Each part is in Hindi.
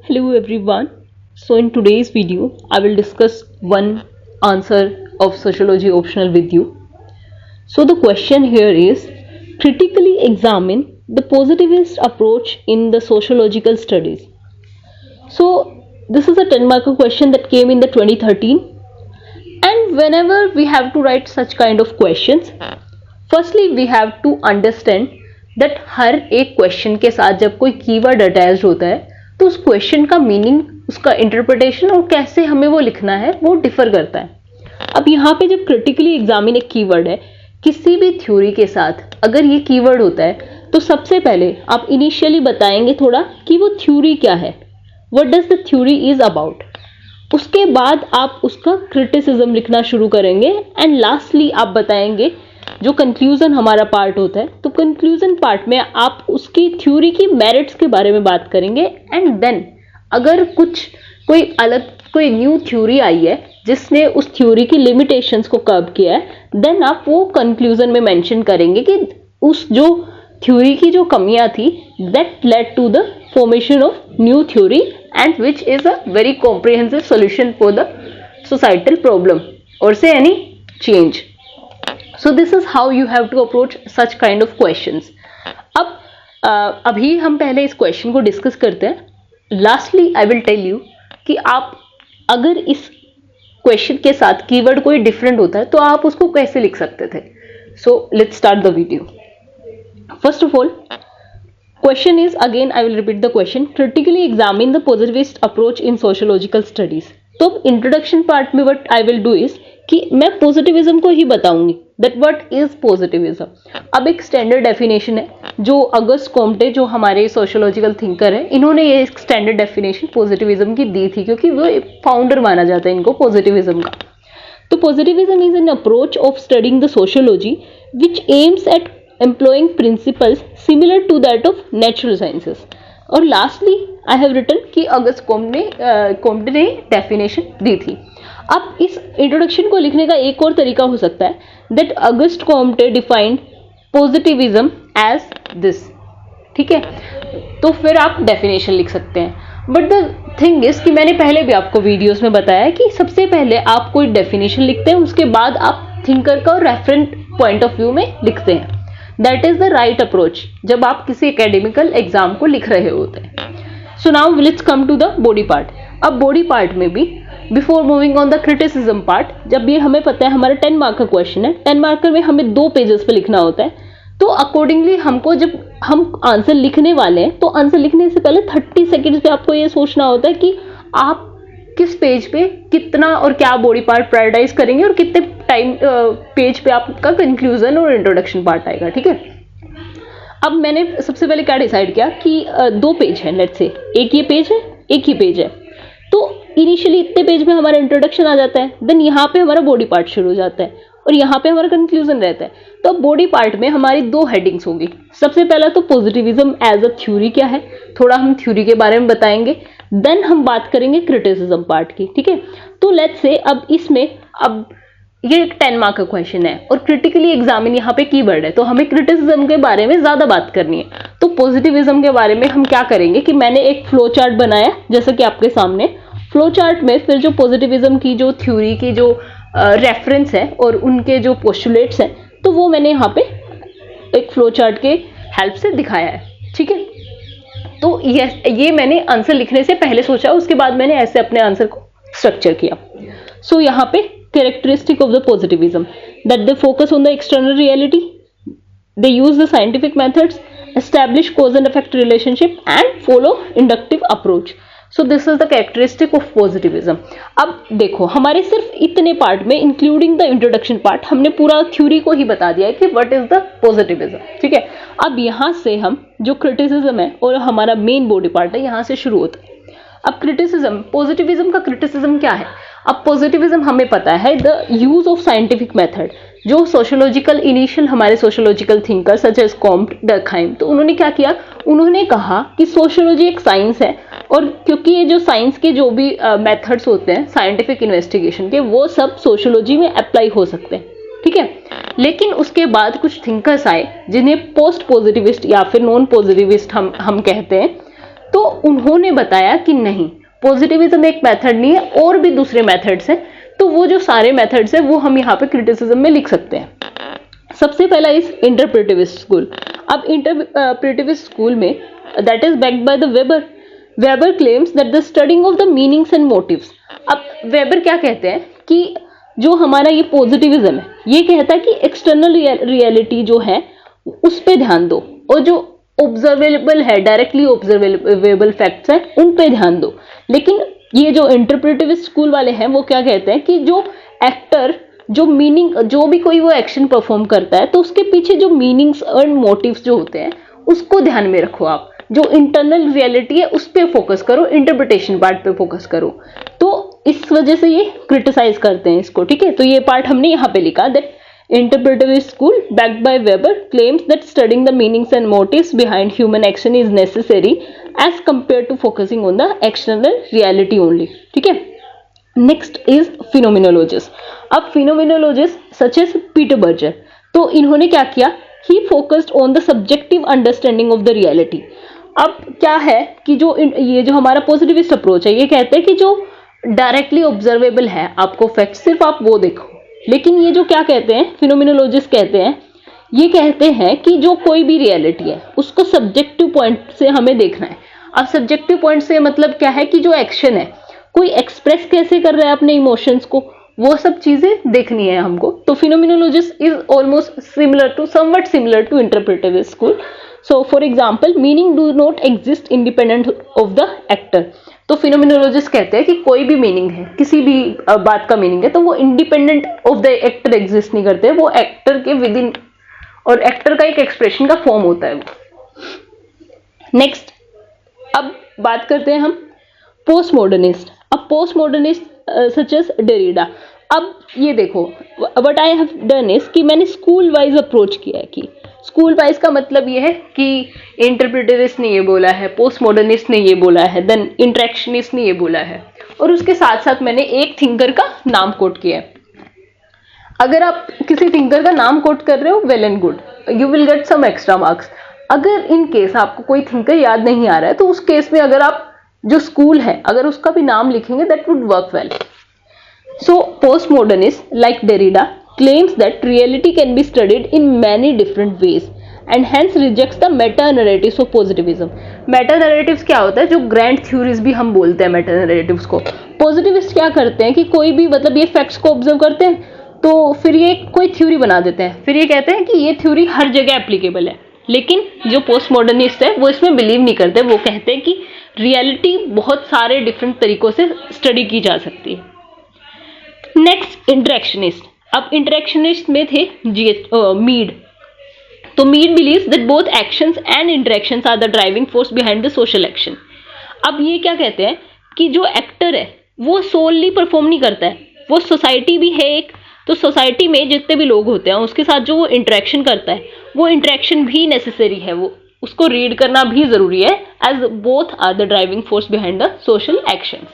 Hello everyone. So in today's video, I will discuss one answer of sociology optional with you. So the question here is critically examine the positivist approach in the sociological studies. So this is a 10 marker question that came in the 2013, and whenever we have to write such kind of questions, firstly we have to understand that हर एक क्वेश्चन के साथ जब कोई कीवर्ड अटैच्ड होता है तो उस क्वेश्चन का मीनिंग, उसका इंटरप्रिटेशन और कैसे हमें वो लिखना है वो डिफर करता है। अब यहाँ पे जब क्रिटिकली एग्जामिन एक कीवर्ड है, किसी भी थ्योरी के साथ अगर ये कीवर्ड होता है तो सबसे पहले आप इनिशियली बताएंगे थोड़ा कि वो थ्योरी क्या है, what does the theory is about. उसके बाद आप उसका क्रिटिसिज्म लिखना शुरू करेंगे एंड लास्टली आप बताएंगे जो कंक्लूजन हमारा पार्ट होता है। तो कंक्लूजन पार्ट में आप उसकी थ्योरी की मेरिट्स के बारे में बात करेंगे एंड देन अगर कोई न्यू थ्योरी आई है जिसने उस थ्योरी की लिमिटेशंस को कर्व किया है, देन आप वो कंक्लूजन में मेंशन करेंगे कि उस जो थ्योरी की जो कमियां थी that led to the formation of new theory and which is a very comprehensive solution for the societal problem or say any change. So this is how you have to approach such kind of questions. अब अभी हम पहले इस क्वेश्चन को डिस्कस करते हैं। Lastly I will tell you कि आप अगर इस क्वेश्चन के साथ कीवर्ड कोई डिफरेंट होता है तो आप उसको कैसे लिख सकते थे। So let's start the video. First of all, question is, again I will repeat the question, critically examine the positivist approach in sociological studies. तो इंट्रोडक्शन पार्ट में what I will do is कि मैं positivism को ही बताऊंगी that what is positivism. अब एक स्टैंडर्ड डेफिनेशन है जो अगस्ट कॉम्टे, जो हमारे सोशियोलॉजिकल थिंकर है, इन्होंने ये एक स्टैंडर्ड डेफिनेशन पॉजिटिविज्म की दी थी क्योंकि वो फाउंडर माना जाता है इनको पॉजिटिविज्म का। तो positivism is an approach of studying the sociology which aims at employing principles similar to that of natural sciences. और lastly I have written कि अगस्त कॉम्टे ने डेफिनेशन दी थी। अब इस इंट्रोडक्शन को लिखने का एक और तरीका हो सकता है that Auguste Comte defined positivism as this. ठीक है, तो फिर आप डेफिनेशन लिख सकते हैं। बट द थिंग इज कि मैंने पहले भी आपको वीडियोस में बताया कि सबसे पहले आप कोई डेफिनेशन लिखते हैं, उसके बाद आप थिंकर का रेफरेंट पॉइंट ऑफ व्यू में लिखते हैं। That is the right approach जब आप किसी एकेडमिकल एग्जाम को लिख रहे होते हैं। So now let's come to the body part. अब बॉडी पार्ट में भी before moving on the criticism part, जब ये हमें पता है हमारा 10 मार्क का क्वेश्चन है, 10 मार्कर में हमें 2 पेजेस पे लिखना होता है, तो अकॉर्डिंगली हमको जब हम आंसर लिखने वाले हैं तो आंसर लिखने से पहले 30 सेकेंड्स पे आपको ये सोचना होता है कि आप किस पेज पे कितना और क्या बॉडी पार्ट प्रायोरिटाइज करेंगे और कितने टाइम पेज पे आपका कंक्लूजन और इंट्रोडक्शन पार्ट आएगा। ठीक है, अब मैंने सबसे पहले क्या डिसाइड किया कि 2 पेज है, लेट्स से एक ये पेज है, एक ही पेज है, तो इनिशियली इतने पेज में हमारा इंट्रोडक्शन आ जाता है, देन यहाँ पे हमारा बॉडी पार्ट शुरू हो जाता है और यहाँ पे हमारा कंक्लूजन रहता है। तो बॉडी पार्ट में हमारी 2 हेडिंग्स होगी। सबसे पहला तो पॉजिटिविज्म एज अ थ्योरी क्या है, थोड़ा हम थ्योरी के बारे में बताएंगे, देन हम बात करेंगे क्रिटिसिज्म पार्ट की। ठीक है, तो लेट्स से अब इसमें अब ये एक 10 मार्क का क्वेश्चन है और क्रिटिकली एग्जामिन यहाँ पे कीवर्ड है, तो हमें क्रिटिसिज्म के बारे में ज्यादा बात करनी है। तो पॉजिटिविज्म के बारे में हम क्या करेंगे कि मैंने एक फ्लो चार्ट बनाया जैसे कि आपके सामने। फ्लो चार्ट में फिर जो पॉजिटिविज्म की जो थ्योरी की जो रेफरेंस है और उनके जो पोस्टुलेट्स हैं, तो वो मैंने यहाँ पे एक फ्लो चार्ट के हेल्प से दिखाया है। ठीक है, तो ये मैंने आंसर लिखने से पहले सोचा, उसके बाद मैंने ऐसे अपने आंसर को स्ट्रक्चर किया। सो यहाँ पे characteristic of the positivism that they focus on the external reality, they use the scientific methods, establish cause and effect relationship and follow inductive approach. So this is the characteristic of positivism. अब देखो हमारे सिर्फ इतने पार्ट में इंक्लूडिंग द इंट्रोडक्शन पार्ट हमने पूरा थ्योरी को ही बता दिया है कि व्हाट इज द पॉजिटिविज्म। ठीक है, अब यहाँ से हम जो क्रिटिसिज्म है और हमारा मेन बॉडी पार्ट है यहाँ से शुरू होता है। अब क्रिटिसिज्म, पॉजिटिविज्म का क्रिटिसिज्म क्या है। अब पॉजिटिविज्म हमें पता है the use of scientific method, जो सोशियोलॉजिकल इनिशियल हमारे sociological thinker such as Comte, Durkheim, तो उन्होंने क्या किया, उन्होंने कहा कि सोशियोलॉजी एक साइंस है और क्योंकि ये जो साइंस के जो भी मेथड्स होते हैं साइंटिफिक इन्वेस्टिगेशन के, वो सब सोशियोलॉजी में अप्लाई हो सकते हैं। ठीक है, लेकिन उसके बाद कुछ थिंकर्स आए जिन्हें पोस्ट पॉजिटिविस्ट या फिर नॉन पॉजिटिविस्ट हम कहते हैं। तो उन्होंने बताया कि नहीं, पॉजिटिविज्म एक मेथड नहीं है, और भी दूसरे मेथड्स हैं। तो वो जो सारे मेथड्स हैं वो हम यहाँ पे क्रिटिसिज्म में लिख सकते हैं। सबसे पहला इज इंटरप्रेटिविस्ट स्कूल। अब इंटरप्रेटिविस्ट स्कूल में that is backed by the Weber. Weber claims that the studying of the meanings and motives. अब वेबर क्या कहते हैं कि जो हमारा ये पॉजिटिविज्म है ये कहता है कि एक्सटर्नल रियलिटी जो है उस पे ध्यान दो, और जो ऑब्जर्वेबल है, डायरेक्टली ऑब्जर्वेबल फैक्ट्स हैं उन पे ध्यान दो। लेकिन ये जो इंटरप्रेटिविस्ट स्कूल वाले हैं वो क्या कहते हैं कि जो एक्टर, जो मीनिंग, जो भी कोई वो एक्शन परफॉर्म करता है तो उसके पीछे जो मीनिंग्स एंड मोटिव्स जो होते हैं उसको ध्यान में रखो। आप जो इंटरनल रियलिटी है उस पे फोकस करो, इंटरप्रिटेशन पार्ट पे फोकस करो। तो इस वजह से ये क्रिटिसाइज करते हैं इसको, ठीक है। तो ये पार्ट हमने यहाँ पे लिखा that interpretivist school backed by Weber claims that studying the meanings and motives behind human action is necessary as compared to focusing on the external reality only, ठीक है। Next is phenomenologist. अब phenomenologist such as Peter Berger, तो इन्होंने क्या किया, he focused on the subjective understanding of the reality. अब क्या है कि जो ये जो हमारा पॉजिटिविस्ट अप्रोच है ये कहते हैं कि जो डायरेक्टली ऑब्जर्वेबल है आपको फैक्ट सिर्फ आप वो देखो। लेकिन ये जो क्या कहते हैं फिनोमिनोलॉजिस्ट कहते हैं, ये कहते हैं कि जो कोई भी रियलिटी है उसको सब्जेक्टिव पॉइंट से हमें देखना है। अब सब्जेक्टिव पॉइंट से मतलब क्या है कि जो एक्शन है, कोई एक्सप्रेस कैसे कर रहा है अपने इमोशंस को, वो सब चीजें देखनी है हमको। तो phenomenologist is almost similar to, somewhat similar to interpretivist school. So for example, meaning do not exist independent of the actor. तो फिनोमिनोलॉजिस्ट कहते हैं कि कोई भी मीनिंग है, किसी भी बात का मीनिंग है, तो वो independent of the actor exist नहीं करते, वो एक्टर के विद इन, और एक्टर का एक एक्सप्रेशन का फॉर्म होता है वो। नेक्स्ट, अब बात करते हैं हम पोस्ट मॉडर्निस्ट। अब post modernist such as Derrida. अब ये देखो, what I have done is कि मैंने स्कूल वाइज अप्रोच किया है। कि स्कूल वाइज का मतलब ये है कि इंटरप्रेटिविस्ट ने ये बोला है, पोस्ट मॉडर्निस्ट ने ये बोला है, देन इंटरेक्शनिस्ट ने ये बोला है, और उसके साथ साथ मैंने एक थिंकर का नाम कोट किया है। अगर आप किसी थिंकर का नाम कोट कर रहे हो, well and good, you will get some extra marks. अगर इन केस आपको कोई थिंकर याद नहीं आ रहा है तो उस केस में अगर आप जो स्कूल है अगर उसका भी नाम लिखेंगे, that would work well. So post modernist like Derrida claims that reality can be studied in many different ways and hence rejects the meta narratives of positivism. meta narratives क्या होता है, जो grand theories भी हम बोलते हैं meta narratives को। positivist क्या करते हैं कि कोई भी मतलब ये facts को observe करते हैं तो फिर ये कोई थ्योरी बना देते हैं, फिर ये कहते हैं कि ये थ्योरी हर जगह एप्लीकेबल है। लेकिन जो पोस्ट मॉडर्निस्ट है वो इसमें बिलीव नहीं करते, वो कहते हैं कि रियलिटी बहुत सारे डिफरेंट तरीकों से स्टडी की जा सकती है। Next, interactionist. अब इंटरेक्शनिस्ट में थे मीड। तो Mead believes that both actions and interactions are the driving force behind the social action. अब ये क्या कहते हैं कि जो एक्टर है वो सोलली परफॉर्म नहीं करता है, वो सोसाइटी भी है एक, तो सोसाइटी में जितने भी लोग होते हैं उसके साथ जो वो इंटरेक्शन करता है वो इंटरेक्शन भी नेसेसरी है, वो उसको रीड करना भी जरूरी है, as both are the driving force behind the social actions.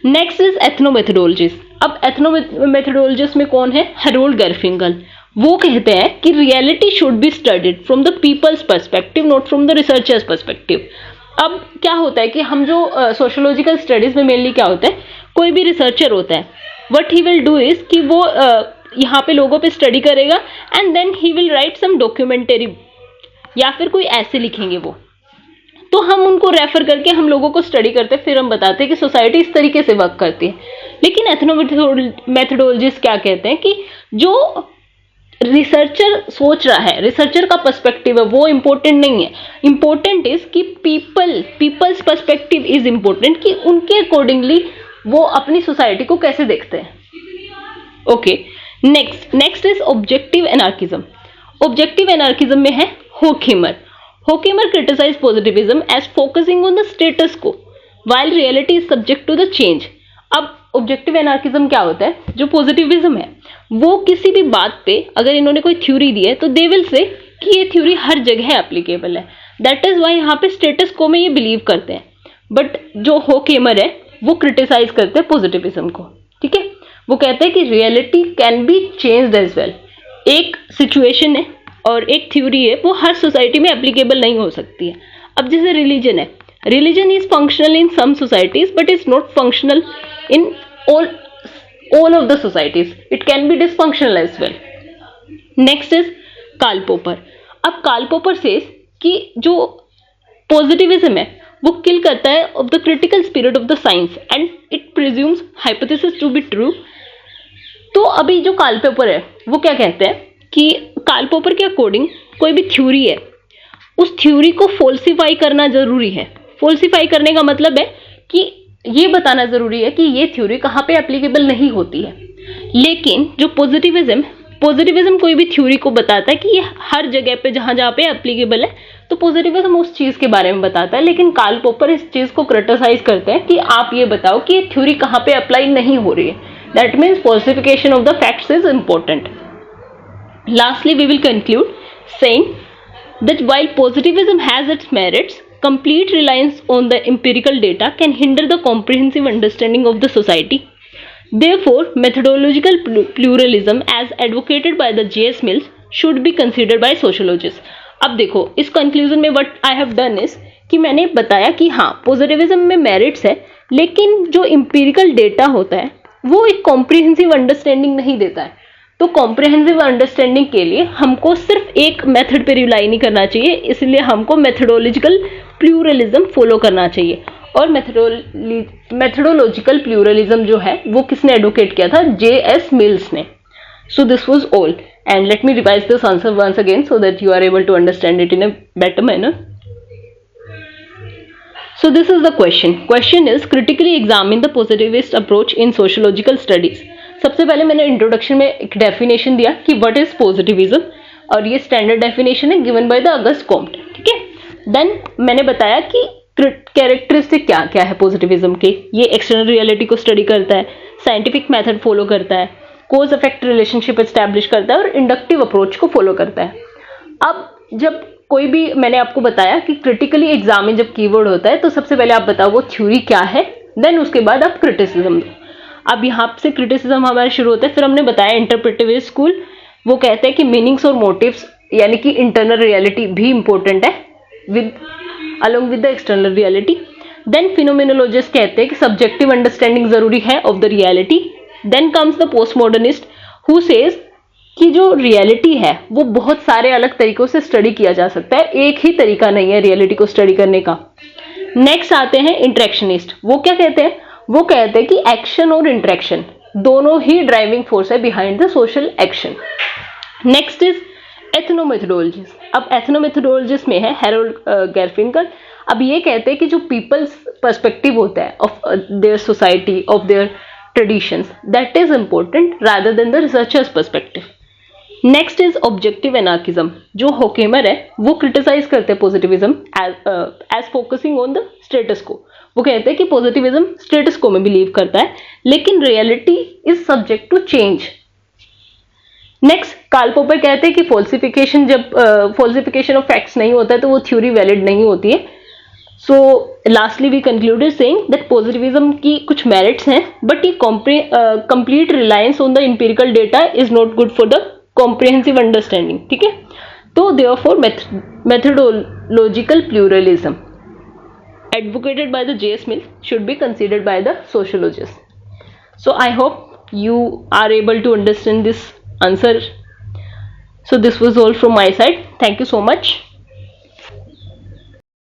Next is ethnomethodologist. अब एथनोमेथोडोलॉजिस्ट में कौन है, हेरोल्ड गारफिंकल। वो कहते हैं कि reality should be studied from the people's perspective, not from the researcher's perspective. अब क्या होता है कि हम जो सोशोलॉजिकल स्टडीज में मेनली क्या होता है, कोई भी रिसर्चर होता है, what he will do is कि वो यहाँ पे लोगों पे स्टडी करेगा and then he will write some documentary, या फिर कोई ऐसे लिखेंगे वो, तो हम उनको रेफर करके हम लोगों को स्टडी करते हैं, फिर हम बताते हैं कि सोसाइटी इस तरीके से वर्क करती है। लेकिन एथनोमेथोडोलॉजिस्ट क्या कहते हैं कि जो रिसर्चर सोच रहा है, रिसर्चर का पर्सपेक्टिव है, वो इंपॉर्टेंट नहीं है, इंपॉर्टेंट इज कि पीपल्स पर्सपेक्टिव इज इंपॉर्टेंट, कि उनके अकॉर्डिंगली वो अपनी सोसाइटी को कैसे देखते हैं। Okay, next is objective anarchism. Objective anarchism में है होकेमर। Horkheimer criticized positivism as focusing on the status quo, while reality is subject to the change. अब ऑब्जेक्टिव एनार्किज्म क्या होता है, जो पॉजिटिविज्म है वो किसी भी बात पे अगर इन्होंने कोई थ्योरी दी है तो दे विल से कि ये थ्योरी हर जगह एप्लीकेबल है, दैट इज वाई यहाँ पे स्टेटस को में ये बिलीव करते हैं। बट जो होकेमर है वो क्रिटिसाइज करते हैं पॉजिटिविज्म को, ठीक है। वो कहते हैं कि reality can be changed as well. एक सिचुएशन है और एक थ्योरी है वो हर सोसाइटी में एप्लीकेबल नहीं हो सकती है। अब जैसे रिलीजन है, Religion is functional in some societies, but it's not functional in all of the societies. It can be dysfunctional as well. Next is Karl Popper. अब कार्ल पोपर सेज कि जो पॉजिटिविज्म है वो किल करता है of the critical spirit of the science and it presumes hypothesis to be true. तो अभी जो कार्ल पोपर है वो क्या कहते हैं कि कार्ल पोपर के अकॉर्डिंग कोई भी थ्योरी है उस थ्योरी को फोल्सिफाई करना जरूरी है. फोल्सिफाई करने का मतलब है कि ये बताना जरूरी है कि ये थ्योरी कहाँ पे एप्लीकेबल नहीं होती है. लेकिन जो पॉजिटिविज्म कोई भी थ्योरी को बताता है कि ये हर जगह पे जहां जहां पे एप्लीकेबल है, तो पॉजिटिविज्म उस चीज के बारे में बताता है. लेकिन कार्ल पोपर इस चीज को क्रिटिसाइज करते हैं कि आप ये बताओ कि ये थ्योरी कहां पे अप्लाई नहीं हो रही है. That means falsification of the facts is important. Lastly we will conclude saying that while positivism has its merits, complete reliance on the empirical data can hinder the comprehensive understanding of the society. Therefore, methodological pluralism as advocated by the J.S. Mills should be considered by sociologists. अब देखो इस कंक्लूजन में what I have done is कि मैंने बताया कि हाँ पॉजिटिविज्म में मेरिट्स है, लेकिन जो इम्पीरिकल डेटा होता है वो एक कॉम्प्रिहेंसिव अंडरस्टैंडिंग नहीं देता है. तो कॉम्प्रिहेंसिव अंडरस्टैंडिंग के लिए हमको सिर्फ एक मेथड पे रिलाई नहीं करना चाहिए, इसलिए हमको मेथडोलॉजिकल प्लूरलिज्म फॉलो करना चाहिए. और मेथडोलॉजिकल प्लूरलिज्म जो है वो किसने एडवोकेट किया था? J.S. मिल्स ने. So this was all and let me revise this answer once again so that you are able to understand it in a better manner. So this is the question. Question is critically examine the positivist approach in sociological studies. सबसे पहले मैंने इंट्रोडक्शन में एक डेफिनेशन दिया कि व्हाट इज पॉजिटिविज्म, और ये स्टैंडर्ड डेफिनेशन है given by the August Comte. ठीक है. देन मैंने बताया कि कैरेक्टरिस्टिक क्या क्या है पॉजिटिविज्म के. ये एक्सटर्नल रियलिटी को स्टडी करता है, साइंटिफिक मेथड फॉलो करता है, कोज इफेक्ट रिलेशनशिप एस्टैब्लिश करता है और इंडक्टिव अप्रोच को फॉलो करता है. अब जब कोई भी मैंने आपको बताया कि क्रिटिकली एग्जामिन जब कीवर्ड होता है तो सबसे पहले आप बताओ वो थ्योरी क्या है, देन उसके बाद आप क्रिटिसिज्म दो. अब यहाँ से क्रिटिसिज्म हमारा शुरू होता है. फिर हमने बताया इंटरप्रेटिव स्कूल, वो कहते हैं कि मीनिंग्स और मोटिव्स यानी कि इंटरनल रियलिटी भी इंपॉर्टेंट है with along with the external reality. Then phenomenologist कहते हैं कि सब्जेक्टिव अंडरस्टैंडिंग जरूरी है of the reality. Then comes the post modernist who says कि जो रियलिटी है वो बहुत सारे अलग तरीकों से स्टडी किया जा सकता है, एक ही तरीका नहीं है रियलिटी को स्टडी करने का. नेक्स्ट आते हैं इंटरेक्शनिस्ट. वो क्या कहते हैं? वो कहते हैं कि एक्शन और इंटरेक्शन दोनों ही ड्राइविंग फोर्स है behind the social action. Next is ethnomethodologist. अब एथनोमेथोडोलॉजिस्ट में है हैरोल्ड गैरफिंकल. अब ये कहते हैं कि जो पीपल्स पर्सपेक्टिव होता है of their society, of their traditions, that is important rather than the researcher's perspective. Next is objective anarchism. जो होकेमर है वो क्रिटिसाइज करते हैं positivism as focusing on the status quo. वो कहते हैं कि पॉजिटिविज्म स्टेटस को में बिलीव करता है, लेकिन reality is subject to change. Next Karl Popper कहते हैं कि फॉल्सिफिकेशन जब फॉल्सिफिकेशन ऑफ फैक्ट्स नहीं होता है तो वो थ्योरी वैलिड नहीं होती है. So lastly we concluded saying that positivism की कुछ मेरिट्स हैं, बट ये complete reliance on the empirical data is not good for the comprehensive understanding. ठीक है. तो therefore methodological pluralism advocated by the J.S. Mills should be considered by the sociologists. So I hope you are able to understand this answer. So this was all from my side. Thank you so much.